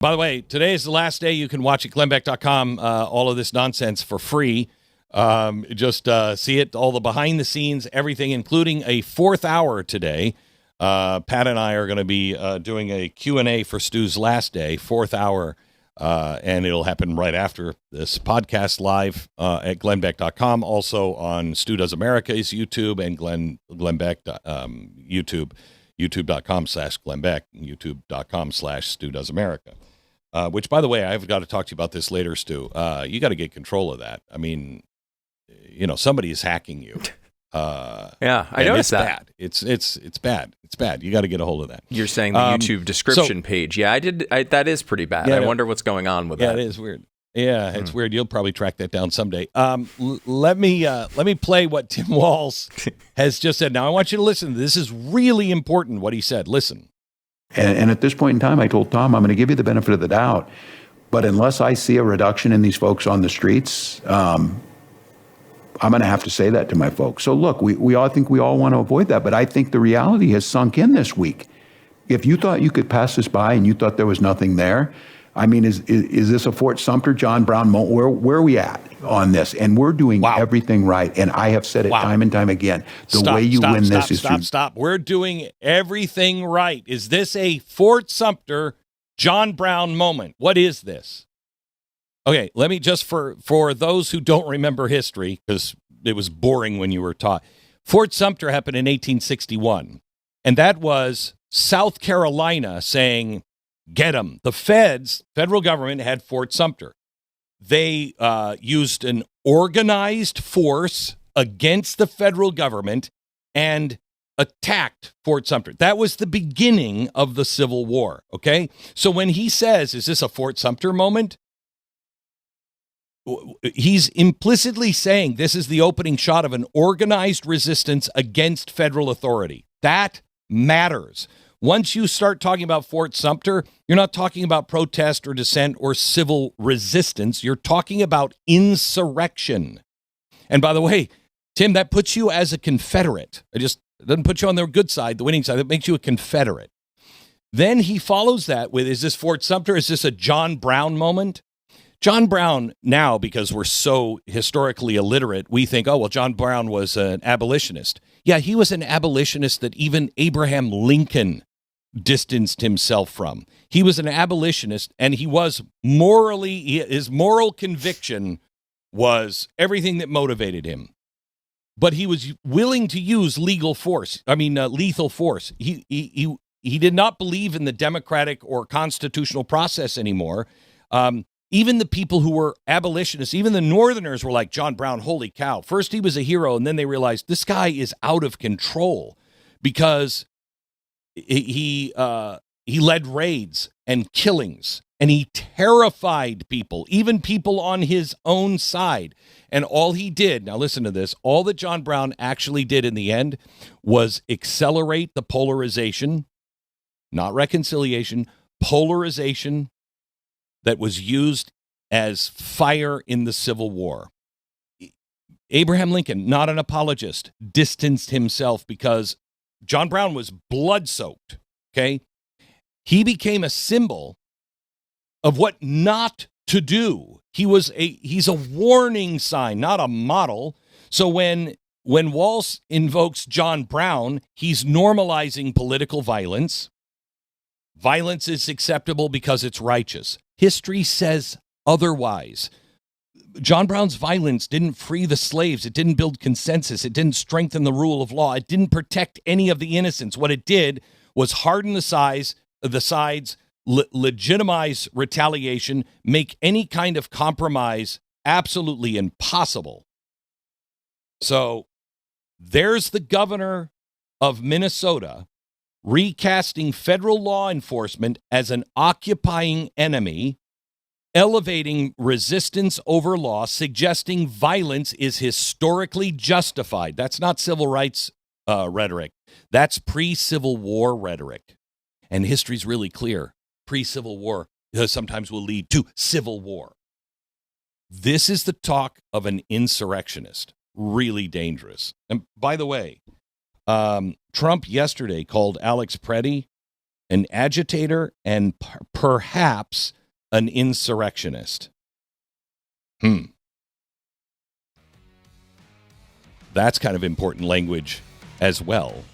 By the way, today is the last day you can watch at glennbeck.com all of this nonsense for free. Just see it, all the behind the scenes, everything, including a fourth hour today. Pat and I are going to be doing a Q&A for Stu's last day, fourth hour, and it'll happen right after this podcast live at glennbeck.com, also on Stu Does America's YouTube and Glenn Beck YouTube, youtube.com/GlennBeck, youtube.com/Stu Does America. Which, by the way, I've got to talk to you about this later, Stu. You got to get control of that. I mean, somebody is hacking you. Yeah, I noticed that. Bad. It's bad. It's bad. You got to get a hold of that. You're saying the YouTube description page. Yeah, I did. That is pretty bad. Yeah, I wonder what's going on with that. Yeah, it is weird. Yeah, it's weird. You'll probably track that down someday. Let me play what Tim Walz has just said. Now, I want you to listen. This is really important, what he said. Listen. And at this point in time, I told Tom, I'm going to give you the benefit of the doubt. But unless I see a reduction in these folks on the streets, I'm going to have to say that to my folks. So look, we all think we all want to avoid that. But I think the reality has sunk in this week. If you thought you could pass this by and you thought there was nothing there, I mean, is this a Fort Sumter, John Brown moment? Where are we at on this? And we're doing everything right. And I have said it time and time again. The way you win this is through. Stop. We're doing everything right. Is this a Fort Sumter, John Brown moment? What is this? Okay, let me just, for those who don't remember history, because it was boring when you were taught, Fort Sumter happened in 1861. And that was South Carolina saying, get them. The federal government had Fort Sumter. They used an organized force against the federal government and attacked Fort Sumter. That was the beginning of the Civil War, okay? So when he says, is this a Fort Sumter moment? He's implicitly saying this is the opening shot of an organized resistance against federal authority. That matters. Once you start talking about Fort Sumter, you're not talking about protest or dissent or civil resistance. You're talking about insurrection. And by the way, Tim, that puts you as a Confederate. It doesn't put you on the good side, the winning side. That makes you a Confederate. Then he follows that with, is this Fort Sumter? Is this a John Brown moment? John Brown, now, because we're so historically illiterate, we think, oh, well, John Brown was an abolitionist. Yeah, he was an abolitionist that even Abraham Lincoln distanced himself from. He was an abolitionist, and he was his moral conviction was everything that motivated him. But he was willing to use lethal force. He did not believe in the democratic or constitutional process anymore. Even the people who were abolitionists, even the Northerners were like, John Brown, holy cow. First he was a hero, and then they realized this guy is out of control because he led raids and killings, and he terrified people, even people on his own side. And all he did, now listen to this, all that John Brown actually did in the end was accelerate the polarization, not reconciliation, polarization that was used as fire in the Civil War. Abraham Lincoln, not an apologist, distanced himself because John Brown was blood-soaked, okay? He became a symbol of what not to do. He's a warning sign, not a model. So when Walz invokes John Brown, he's normalizing political violence. Violence is acceptable because it's righteous. History says otherwise. John Brown's violence didn't free the slaves. It didn't build consensus. It didn't strengthen the rule of law. It didn't protect any of the innocents. What it did was harden the sides, legitimize retaliation, make any kind of compromise absolutely impossible. So there's the governor of Minnesota recasting federal law enforcement as an occupying enemy, elevating resistance over law, suggesting violence is historically justified. That's not civil rights rhetoric. That's pre-Civil War rhetoric. And history's really clear. Pre-Civil War sometimes will lead to civil war. This is the talk of an insurrectionist. Really dangerous. And by the way, Trump yesterday called Alex Preddy an agitator, and perhaps an insurrectionist. That's kind of important language as well.